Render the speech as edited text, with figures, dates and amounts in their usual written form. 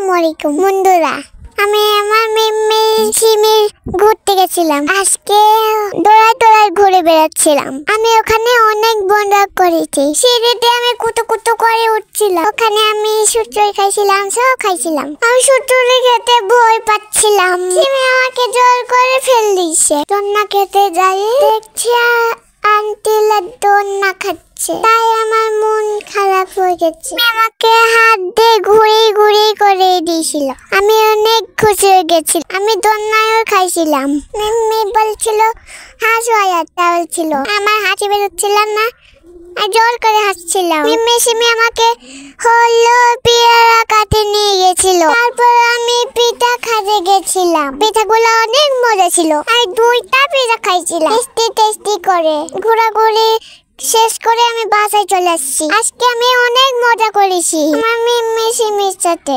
আসসালামু আলাইকুম বন্ধুরা, আমি আমার মিমির ঘুরতে গেছিলাম। আজকে দৌড়ায় ঘুরে বেড়াচ্ছিলাম। আমি ওখানে অনেক বন্ধু করেছি। সিঁড়িতে আমি কুতো করে উঠছিলাম। ওখানে আমি সুচুরি খাইছিলাম, সব খাইছিলাম। আমি সুচুরি খেতে ভয় পাচ্ছিলাম। সিমি আমাকে জোর করে ফেল দিয়েছে। দোলনা খেতে যাই দেখছি আন্টিলা দোলনা খাচ্ছে, তাই আমার মন খারাপ হয়ে গেছে। আমাকে হাত দিয়ে ঘুরে করে দিয়েছিল। আমি অনেক খুশি হয়ে গেছি। আমি দোলনায়ও খাইছিলাম। মিমি বলছিল হাসো আয়াতটা বলছিল, আমার হাসি বেরোচ্ছিল না, জোর করে হাসছিলাম। সিমি আমাকে হলো পেয়ারা কাটে নিয়ে গেছিল। তারপর আমি পিঠা খাতে গেছিলাম। পিঠাগুলো অনেক মজা ছিল। আমি 2টা পিঠা খাইছিলাম টেস্টি করে। ঘোরাঘুরি শেষ করে আমি বাসায় চলে আসছি। আজকে আমি অনেক মজা করেছি আমার সিমির সাথে।